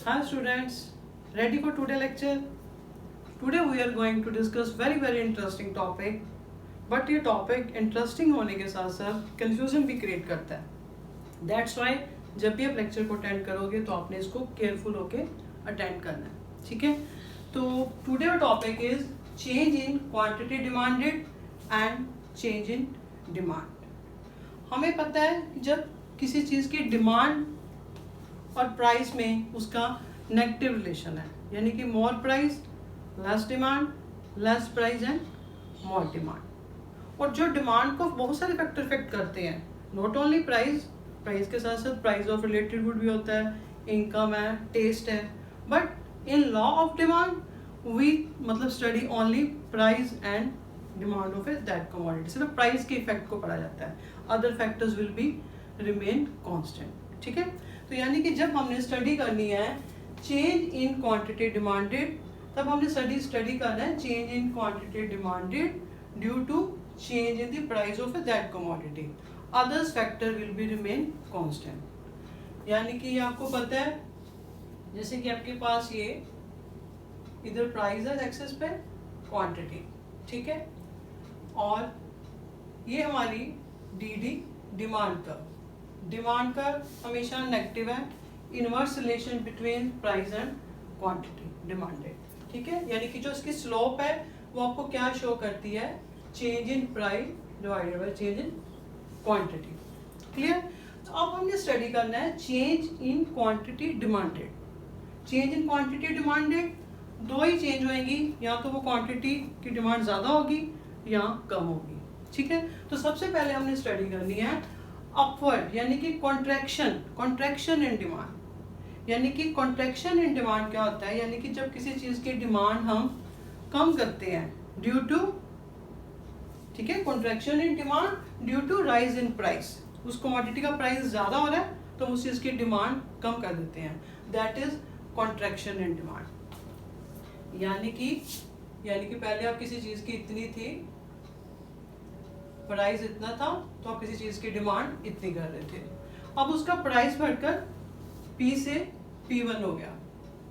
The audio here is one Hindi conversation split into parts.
Hi students, ready for today lecture? Today we are going to discuss very interesting topic. But ये topic interesting होने के साथ साथ confusion भी create करता है. That's why जब भी आप lecture को attend करोगे तो आपने इसको careful होके attend करना है. ठीक है? तो today our topic is change in quantity demanded and change in demand. हमें पता है कि जब किसी चीज़ की डिमांड और प्राइस में उसका नेगेटिव रिलेशन है, यानी कि मोर price less demand, less price and more demand. और जो डिमांड को बहुत सारे फैक्टर इफेक्ट करते हैं, नॉट ओनली प्राइस, प्राइस के साथ साथ प्राइस ऑफ रिलेटेड गुड भी होता है, इनकम है, टेस्ट है. But in law of demand we मतलब study only price and demand of that commodity. सिर्फ प्राइस के इफेक्ट को पढ़ा जाता है, other factors will be remain constant. ठीक है? तो यानी कि जब हमने स्टडी करनी है चेंज इन क्वांटिटी डिमांडेड, तब हमने स्टडी करना है change in quantity demanded due to change in the price of that commodity. Others factor will be remain constant. यानी कि ये आपको पता है, जैसे कि आपके पास ये इधर प्राइस है एक्सेस पे क्वांटिटी, ठीक है, और ये हमारी D demand curve. Demand curve हमेशा नेगेटिव है, inverse relation between price and quantity demanded. ठीक है? यानी कि जो इसकी स्लोप है वो आपको क्या शो करती है, change in price divided by change in quantity. Clear? तो अब हमने स्टडी करना है change in quantity demanded. Change in quantity demanded दो ही चेंज होएंगी, या तो वो क्वांटिटी की डिमांड ज़्यादा होगी या कम होगी. ठीक है? तो सबसे पहले हमने स्टडी करनी है अपवर्ड, यानी कि कॉन्ट्रैक्शन इन डिमांड. यानी कि कॉन्ट्रैक्शन इन डिमांड क्या होता है, यानी कि जब किसी चीज़ की डिमांड हम कम करते हैं ड्यू टू, ठीक है, contraction in demand due to rise in price. उस कमोडिटी का प्राइस ज़्यादा हो रहा है तो उस चीज़ की डिमांड कम कर देते हैं, that is contraction in demand. यानी कि पहले आप किसी चीज़ की इतनी थी, प्राइस इतना था, तो आप किसी चीज़ की डिमांड इतनी कर रहे थे. अब उसका प्राइस बढ़कर P से P1 हो गया,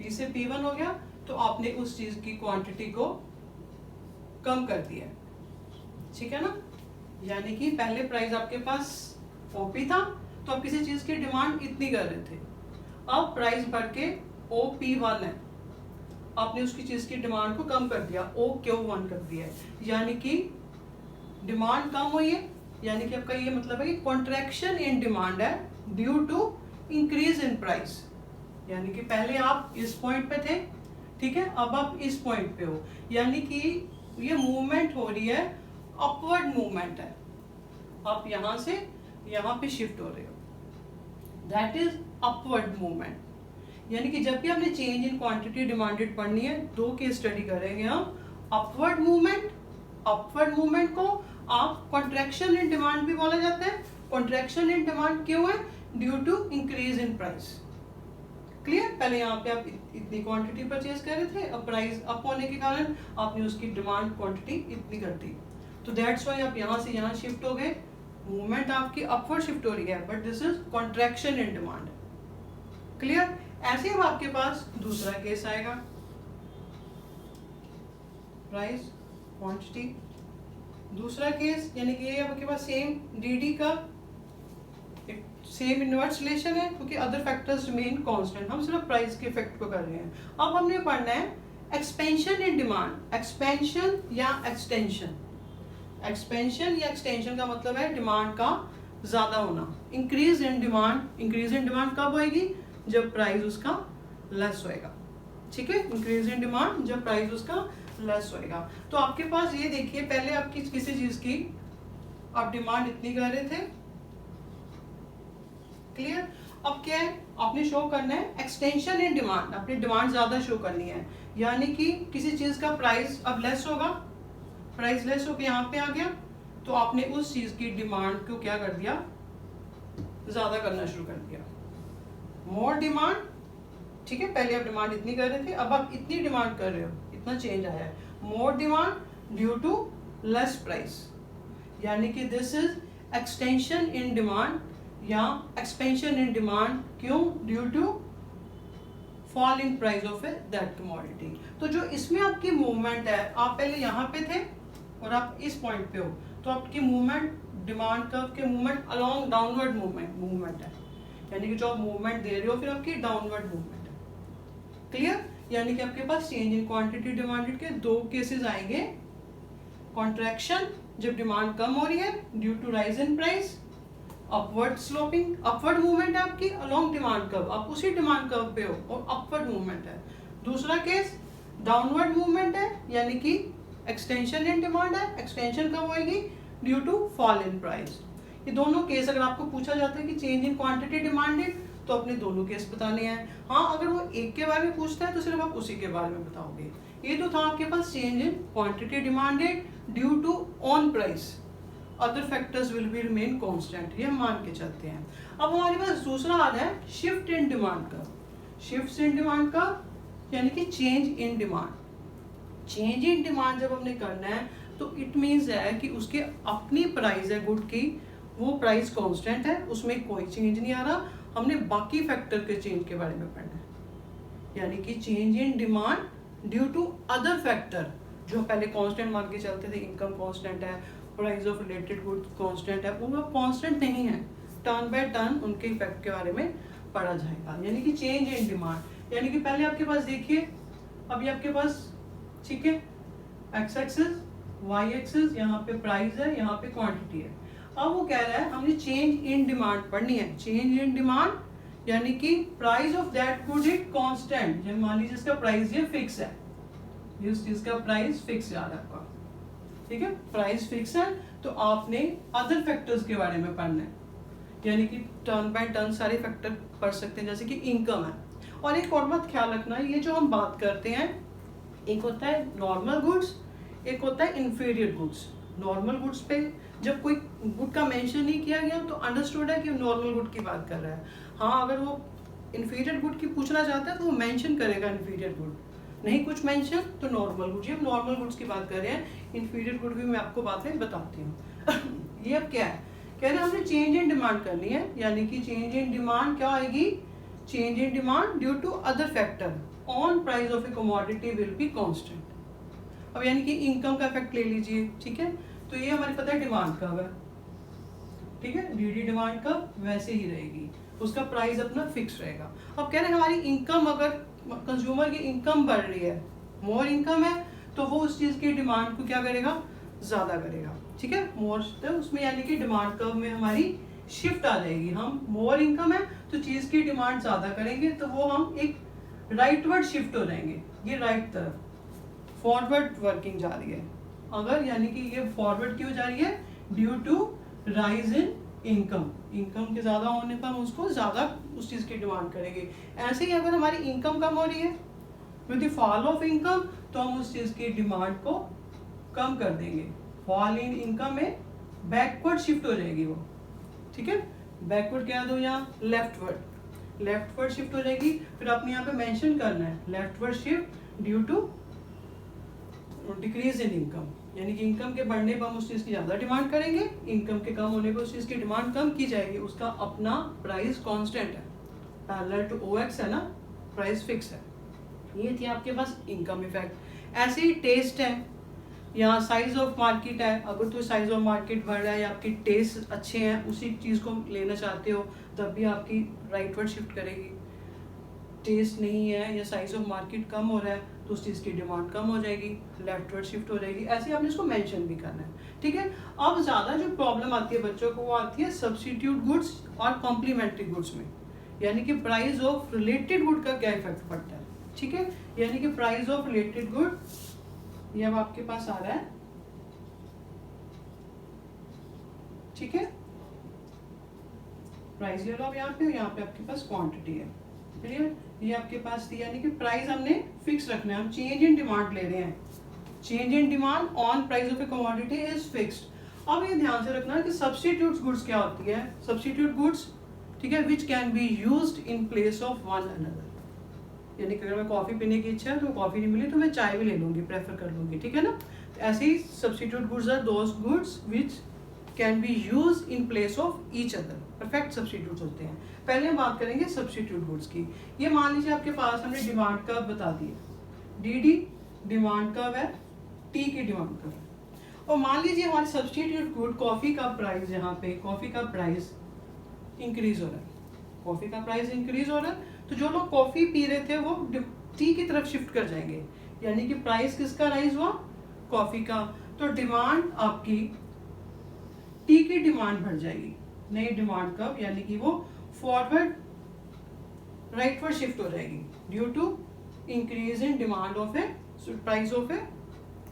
P से P1 हो गया, तो आपने उस चीज़ की क्वांटिटी को कम कर दिया. ठीक है ना? यानी कि पहले प्राइस आपके पास OP था, तो आप किसी चीज़ की डिमांड इतनी कर रहे थे. अब प्राइस बढ़ के OP1 है, आपने उसकी चीज़ की डिमांड को कम कर दिया, OQ1 कर दिया है. यानी कि डिमांड कम हुई है, यानी कि आपका ये मतलब है कि कॉन्ट्रैक्शन इन डिमांड है due to increase in price. यानी कि पहले आप इस पॉइंट पे थे, ठीक है, अब आप इस पॉइंट पे हो, यानी कि ये मूवमेंट हो रही है, अपवर्ड मूवमेंट है, आप यहाँ से यहाँ पे शिफ्ट हो रहे हो, दैट इज अपवर्ड मूवमेंट. यानी कि जब भी आपने चेंज इन क्वांटिटी डिमांडेड पढ़नी है, दो केस स्टडी करेंगे हम. अपवर्ड मूवमेंट को आप कॉन्ट्रैक्शन इन डिमांड भी बोला जाता है. कॉन्ट्रैक्शन इन डिमांड क्यों है? Due to increase in price. Clear? पहले यहाँ पे आप इतनी क्वांटिटी परचेज कर रहे थे, अब प्राइस अप होने के कारण आपने उसकी डिमांड क्वांटिटी इतनी कर दी, तो दैट्स वाई आप यहाँ से यहाँ शिफ्ट हो गए, मूवमेंट आपकी अपवर्ड शिफ्ट हो रही है, but this is contraction in demand. Clear? ऐसे अब आपके पास दूसरा केस आएगा, प्राइस क्वांटिटी. दूसरा केस यानी कि ये आपके पास सेम डी का सेम इनवर्स रिलेशन है, क्योंकि अदर फैक्टर्स रिमेन कांस्टेंट, हम सिर्फ प्राइस के इफेक्ट को कर रहे हैं. अब हमने पढ़ना है एक्सपेंशन इन डिमांड. एक्सपेंशन या एक्सटेंशन. एक्सपेंशन या एक्सटेंशन का मतलब है डिमांड का ज्यादा होना. इंक्रीज इन डिमांड कब होएगी? जब प्राइस उसका लेस होएगा. ठीक है? इंक्रीज इन डिमांड जब प्राइस उसका लेस होएगा. तो आपके पास ये देखिए, पहले आपकी किसी चीज की आप डिमांड इतनी कर रहे थे, क्लियर? अब क्या है, आपने शो करना है एक्सटेंशन इन डिमांड, अपनी डिमांड ज्यादा शो करनी है. यानी कि किसी चीज का प्राइस अब लेस होगा, प्राइस लेस होकर यहाँ पे आ गया, तो आपने उस चीज की डिमांड को क्या कर दिया, ज्यादा करना शुरू कर दिया, मोर डिमांड. ठीक है? पहले आप डिमांड इतनी कर रहे थे, अब आप इतनी डिमांड कर रहे हो, इतना चेंज आया है, more demand due to less price. यानी कि this is extension in demand या एक्सपेंशन इन डिमांड. क्यों? Due to fall in price of that commodity. तो जो इसमें आपकी मूवमेंट है, आप पहले यहाँ पे थे और आप इस पॉइंट पे हो, तो आपकी मूवमेंट डिमांड कर्व के मूवमेंट अलोंग डाउनवर्ड मूवमेंट है, यानी कि जो आप मूवमेंट दे रहे हो फिर आपकी डाउनवर्ड मूवमेंट है। क्लियर? यानी कि आपके पास चेंज इन क्वांटिटी डिमांडेड के दो केसेस आएंगे। कॉन्ट्रैक्शन जब डिमांड कम हो रही है due to rise in price, upward sloping, upward movement है आपकी अलोंग डिमांड कर्व, आप उसी डिमांड कर्व पे हो और अपवर्ड मूवमेंट है। दूसरा केस डाउनवर्ड मूवमेंट है, यानी कि एक्सटेंशन इन डिमांड है, एक्सटेंशन कब होएगी due to fall in price. ये दोनों केस अगर आपको पूछा जाता है कि चेंज इन क्वांटिटी डिमांडेड, तो अपने दोनों केस बताने हैं। हाँ, अगर वो एक के बारे में पूछता है तो सिर्फ आप उसी के बारे में बताओगे। ये तो था आपके पास change in quantity demanded due to on price, other factors will be remain constant, ये हम मान के चलते हैं। अब हमारे पास दूसरा आ है शिफ्ट इन डिमांड का। शिफ्ट इन डिमांड का यानी कि change in demand. Change in demand जब हमने करना है तो इट मीन्स है कि उसके अपनी प्राइस है गुड की, वो प्राइस कांस्टेंट है, उसमें कोई चेंज नहीं आ रहा, हमने बाकी फैक्टर के चेंज के बारे में पढ़ना है। यानी कि change in demand due to other factor, जो पहले कांस्टेंट मान के चलते थे, इनकम कांस्टेंट है, price of related good constant है, वो कांस्टेंट नहीं है, टर्न बाय टर्न उनके इफेक्ट के बारे में पढ़ा जाएगा। यानी कि चेंज इन डिमांड, यानी कि पहले आपके पास देखिए, अभी आपके पास ठीक है एक्स एक्सिस, वाई एक्सिस, यहाँ पे प्राइस है, यहाँ पे क्वांटिटी है। अब वो कह रहा है हमने चेंज इन डिमांड पढ़नी है। चेंज इन डिमांड यानी कि price of that good is constant, जब मान लीजिए इसका प्राइस ये फिक्स है, इस चीज का प्राइस फिक्स याद है आपका, ठीक है, प्राइस फिक्स है, तो आपने अदर फैक्टर्स के बारे में पढ़ना है, यानी कि टर्न बाय टर्न सारे फैक्टर पढ़ सकते हैं, जैसे कि इनकम है। और एक और बात ख्याल रखना, ये जो हम बात करते हैं, एक होता है नॉर्मल गुड्स, एक होता है इंफीरियर गुड्स। नॉर्मल गुड्स पे जब कोई गुड का मेंशन नहीं किया गया तो अंडरस्टूड है कि नॉर्मल गुड की बात कर रहा है। हाँ, अगर वो इंफीरियर गुड की पूछना चाहता है तो वो मेंशन करेगा इंफीरियर गुड, नहीं कुछ मेंशन तो नॉर्मल गुड्स। ये हम नॉर्मल गुड्स की बात कर रहे हैं, इंफीरियर गुड भी मैं आपको बाद में बताती हूँ। ये अब क्या है, कह रहे हैं हमने चेंज इन डिमांड करनी है, यानी कि चेंज इन डिमांड क्या आएगी, change in demand due to other factor on price of a commodity will be constant. अब यानी कि इनकम का इफेक्ट ले लीजिए, ठीक है, तो ये हमारी पता है डिमांड कब है, ठीक है, डीडी डिमांड कब वैसे ही रहेगी, उसका प्राइस अपना फिक्स रहेगा। अब कह रहे हैं हमारी इनकम, अगर कंज्यूमर की इनकम बढ़ रही है, मोर इनकम है, तो वो उस चीज की डिमांड को क्या करेगा, ज्यादा करेगा, ठीक है, मोर, तो उसमें यानी कि डिमांड कर्व में हमारी शिफ्ट आ जाएगी। हम मोर इनकम है तो चीज की डिमांड ज्यादा करेंगे, तो वो हम एक राइटवर्ड शिफ्ट हो जाएंगे, ये राइट तरफ फॉरवर्ड वर्किंग जा रही है। अगर यानी कि ये फॉरवर्ड क्यों जा रही है, due to rise in income, income के ज्यादा होने पर हम उसको ज्यादा उस चीज की डिमांड करेंगे। ऐसे ही अगर हमारी इनकम कम हो रही है with the fall of income, तो हम उस चीज की डिमांड को कम कर देंगे। फॉल इन इनकम में बैकवर्ड शिफ्ट हो जाएगी वो, ठीक है, बैकवर्ड क्या दो यहाँ, लेफ्टवर्ड, लेफ्टवर्ड शिफ्ट हो जाएगी। फिर आपने यहाँ पे मेंशन करना है leftward shift due to decrease in income, यानी कि इनकम के बढ़ने पर हम उस चीज की ज्यादा डिमांड करेंगे, इनकम के कम होने पर उस चीज की डिमांड कम की जाएगी, उसका अपना प्राइस कांस्टेंट है, पैरेलल टू ओएक्स है ना, प्राइस फिक्स है। ये थी आपके पास इनकम इफेक्ट। ऐसे ही टेस्ट है, यहाँ साइज ऑफ मार्केट है, अगर तो साइज ऑफ मार्केट बढ़ रहा है या आपकी टेस्ट अच्छे हैं, उसी चीज को लेना चाहते हो, तब भी आपकी राइटवर्ड शिफ्ट करेगी। टेस्ट नहीं है या साइज ऑफ मार्केट कम हो रहा है तो उस चीज़ की डिमांड कम हो जाएगी, लेफ्टवर्ड शिफ्ट हो जाएगी। ऐसे आपने इसको मेंशन भी करना है, ठीक है। अब ज़्यादा जो प्रॉब्लम आती है बच्चों को, वो आती है सब्स्टिट्यूट गुड्स और कॉम्प्लीमेंट्री गुड्स में, यानी कि प्राइस ऑफ रिलेटेड गुड का क्या इफेक्ट पड़ता है, ठीक है। यानी कि प्राइस ऑफ रिलेटेड गुड ये अब आपके पास आ रहा है, ठीक है, प्राइस ले लो अब यहाँ पे आपके पास क्वांटिटी है, क्लियर, ये आपके पास थी, यानी कि प्राइस हमने फिक्स रखना है, हम चेंज इन डिमांड ले रहे हैं, change in demand on price of a commodity is fixed. अब ये ध्यान से रखना है कि सब्स्टिट्यूट गुड्स क्या होती है, सब्स्टिट्यूट गुड्स, ठीक है, विच can be used in place of one another, यानी कि अगर मैं कॉफी पीने की इच्छा है तो कॉफी नहीं मिली तो मैं चाय भी ले लूंगी, प्रेफर कर लूंगी, ठीक है ना। तो ऐसे ही substitute goods are those goods which can be use in place of each other, perfect substitute होते हैं। पहले हम बात करेंगे सब्स्टिट्यूट गुड्स की। ये मान लीजिए आपके पास हमने डिमांड कर्व बता दिया, डी डी डिमांड कर्व है, टी की डिमांड कर्व है, और मान लीजिए हमारे सब्स्टिट्यूट गुड कॉफी का प्राइस, यहाँ पे कॉफी का प्राइस इंक्रीज हो रहा है, कॉफी का प्राइस इंक्रीज हो रहा है, तो जो लोग कॉफी पी रहे थे वो टी की तरफ शिफ्ट कर जाएंगे, यानी कि प्राइस किसका राइज हुआ, कॉफी का, तो डिमांड आपकी टी की डिमांड बढ़ जाएगी, नई डिमांड कब, यानी कि वो फॉरवर्ड राइटवर्ड शिफ्ट हो जाएगी due to increase in demand of a price of a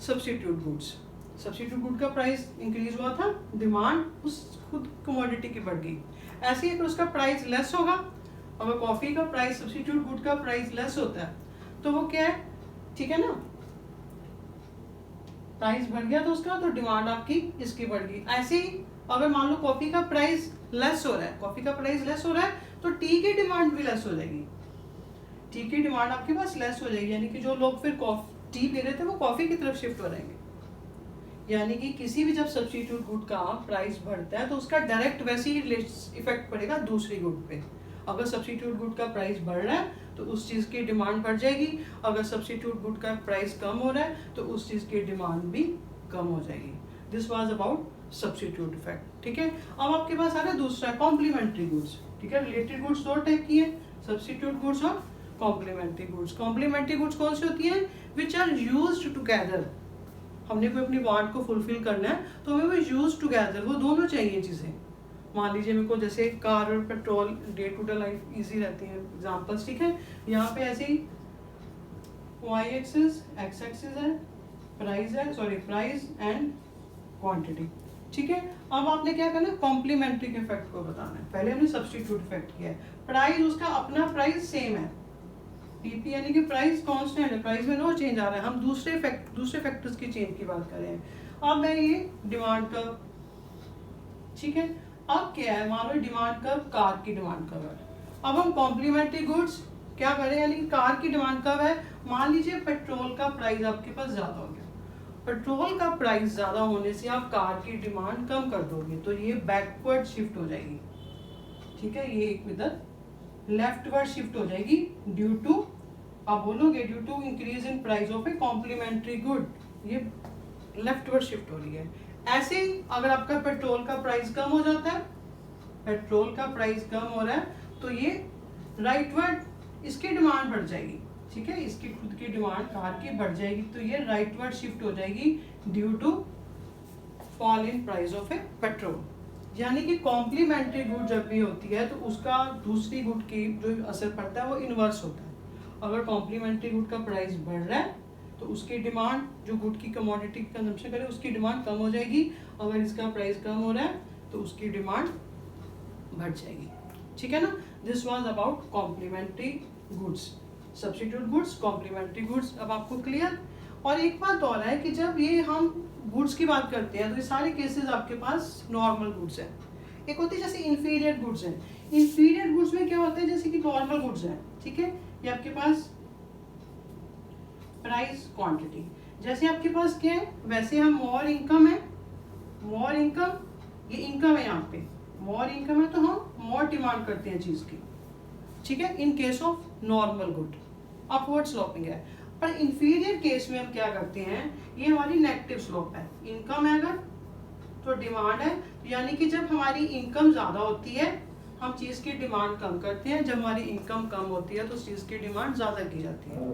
substitute goods. Substitute good का प्राइस इंक्रीज हुआ था, डिमांड उस खुद कमोडिटी की बढ़ गई, ऐसे ही अगर उसका प्राइस लेस होगा, अगर कॉफी का प्राइस सब्स्टिट्यूट गुड का प्राइस लेस होता है तो वो क्या है, ठीक है ना, प्राइस बढ़ गया तो उसका, तो डिमांड आपकी इसकी बढ़ गई। ऐसे ही अगर मान लो कॉफी का प्राइस लेस हो रहा है, कॉफी का प्राइस लेस हो रहा है तो टी की डिमांड भी लेस हो जाएगी, टी की डिमांड आपके पास लेस हो जाएगी, यानी कि जो लोग फिर टी पी रहे थे वो कॉफी की तरफ शिफ्ट हो जाएंगे। यानी कि किसी भी जब सब्स्टिट्यूट गुड का प्राइस बढ़ता है तो उसका डायरेक्ट वैसे ही इफेक्ट पड़ेगा दूसरी गुड पे। अगर सब्स्टिट्यूट गुड का प्राइस बढ़ रहा है तो उस चीज़ की डिमांड बढ़ जाएगी, अगर सब्स्टिट्यूट गुड का प्राइस कम हो रहा है तो उस चीज़ की डिमांड भी कम हो जाएगी। This was about substitute effect, ठीक है। अब आपके पास आ रहा है दूसरा कॉम्प्लीमेंट्री गुड्स, ठीक है। रिलेटेड गुड्स दो टाइप की है, सब्स्टिट्यूट गुड्स और कॉम्प्लीमेंट्री गुड्स। कॉम्प्लीमेंट्री गुड्स कौन सी होती है, विच आर यूज्ड टुगेदर। हमने कोई अपनी वांट को फुलफिल करना है तो हमें वो यूज टुगेदर, वो दोनों चाहिए चीज़ें। मान लीजिए मेरे को जैसे कार और petrol day to day life easy रहती है, एग्जांपल्स, ठीक है। यहाँ पे ऐसे ही y एक्सिस x एक्सिस है, प्राइस है, सॉरी प्राइस एंड क्वांटिटी, ठीक है। अब आपने क्या करना है, कॉम्प्लीमेंट्री के इफेक्ट को बताना है। पहले हमने सब्स्टिट्यूट इफेक्ट किया है, प्राइस उसका अपना प्राइस सेम है, पीपी यानी कि प्राइस कांस्टेंट है, प्राइस में नो चेंज आ रहा है, हम दूसरे फैक्टर्स की चेंज की बात कर रहे हैं। अब मैं ये डिमांड कर्व, ठीक है। अब क्या है, मान लो डिमांड कर्व कार की डिमांड कर्व है, अब हम कॉम्प्लीमेंट्री गुड्स क्या करें, यानी कि कार की डिमांड कर्व है, मान लीजिए पेट्रोल का प्राइस आपके पास ज्यादा हो गया, पेट्रोल का प्राइस ज्यादा होने से आप कार की डिमांड कम कर दोगे तो ये बैकवर्ड शिफ्ट हो जाएगी, ठीक है। ये इधर लेफ्टवर्ड शिफ्ट हो जाएगी ड्यू टू, आप बोलोगे due to increase in price of a complementary good, ये लेफ्टवर्ड शिफ्ट हो रही है। ऐसे ही अगर आपका पेट्रोल का प्राइस कम हो जाता है, पेट्रोल का प्राइस कम हो रहा है तो ये राइटवर्ड इसकी डिमांड बढ़ जाएगी, ठीक है, इसकी खुद की डिमांड कार की बढ़ जाएगी तो ये राइटवर्ड शिफ्ट हो जाएगी due to fall in price of a petrol. यानी कि कॉम्प्लीमेंट्री गुड जब भी होती है तो उसका दूसरी गुड की जो असर पड़ता है वो इनवर्स होता है। अगर कॉम्प्लीमेंट्री गुड का प्राइस बढ़ रहा है तो उसकी डिमांड, जो गुड की कमोडिटी की कंजम्पशन करे उसकी डिमांड कम हो जाएगी, अगर इसका प्राइस कम हो रहा है तो उसकी डिमांड बढ़ जाएगी, ठीक है ना। This was about complementary goods, substitute goods, complementary goods. अब आपको क्लियर। और एक बात और है कि जब ये हम गुड्स की बात करते हैं तो ये सारे केसेस आपके पास नॉर्मल गुड्स हैं। एक होती है जैसे इंफीरियर गुड्स हैं, इंफीरियर गुड्स में क्या होता है, जैसे कि नॉर्मल गुड्स हैं, ठीक है, ये आपके पास प्राइस क्वांटिटी, जैसे आपके पास क्या है वैसे हम मोर इनकम है, मोर इनकम, ये इनकम है, यहाँ पे मोर इनकम है तो हम मोर डिमांड करते हैं चीज की, ठीक है। In case of normal good upward sloping है, पर इंफीरियर केस में हम क्या करते हैं, ये हमारी नेगेटिव स्लोप है, इनकम है अगर तो डिमांड है, यानी कि जब हमारी इनकम ज्यादा होती है हम चीज की डिमांड कम करते हैं, जब हमारी इनकम कम होती है तो उस चीज की डिमांड ज्यादा की जाती है,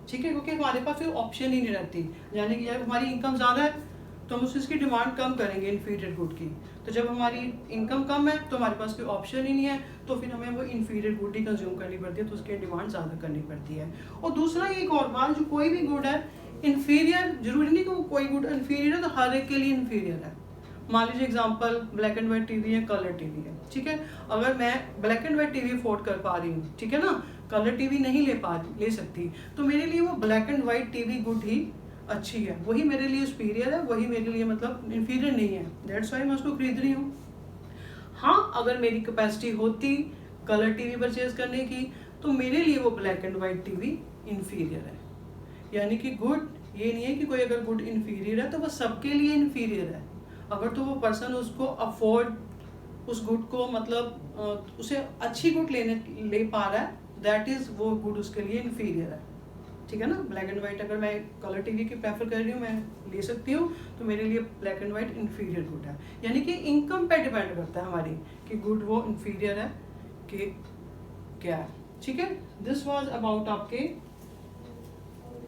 ठीक है, क्योंकि हमारे पास फिर ऑप्शन ही नहीं रहती। यानी कि जब हमारी इनकम ज्यादा है तो हम उस चीज की डिमांड कम करेंगे इंफीरियर गुड की, तो जब हमारी इनकम कम है तो हमारे पास कोई ऑप्शन ही नहीं है तो फिर हमें वो इंफीरियर गुड ही कंज्यूम करनी पड़ती है, तो उसकी डिमांड ज़्यादा करनी पड़ती है। और दूसरा एक और बात, जो कोई भी गुड है इंफीरियर, जरूरी नहीं कि वो कोई गुड इंफीरियर है तो हर एक के लिए इंफीरियर है। मान लीजिए example black and white TV है, कलर टीवी है, ठीक है। अगर मैं black and white TV afford कर पा रही हूँ, ठीक है ना, कलर टीवी नहीं ले सकती, तो मेरे लिए वो black and white TV good ही अच्छी है, वही मेरे लिए सुपीरियर है, वही मेरे लिए मतलब इंफीरियर नहीं है, दैट्स वाई मैं उसको खरीद रही हूँ। हाँ, अगर मेरी कैपेसिटी होती कलर टीवी परचेज करने की तो मेरे लिए वो black and white TV inferior है। यानी कि गुड ये नहीं है कि कोई अगर गुड इंफीरियर है तो वो सबके लिए इंफीरियर है, अगर तो वो पर्सन उसको अफोर्ड उस गुड को मतलब उसे अच्छी गुड ले पा रहा है, दैट इज़ वो गुड उसके लिए इन्फीरियर है, ठीक है ना। ब्लैक एंड वाइट अगर मैं कलर टीवी की प्रेफर कर रही हूँ, मैं ले सकती हूँ, तो मेरे लिए black and white inferior good है। यानी कि इनकम पे डिपेंड करता है हमारी कि गुड वो इन्फीरियर है कि क्या है, ठीक है। दिस वाज अबाउट आपके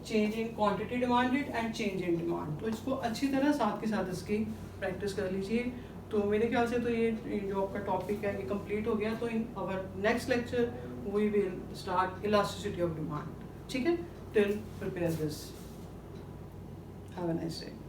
change in quantity demanded and change in demand. तो इसको अच्छी तरह साथ के साथ इसकी प्रैक्टिस कर लीजिए। तो मेरे ख्याल से तो ये जो आपका टॉपिक है ये कंप्लीट हो गया। तो in our next lecture we will start elasticity of demand, ठीक है। Till prepare this, have a nice day.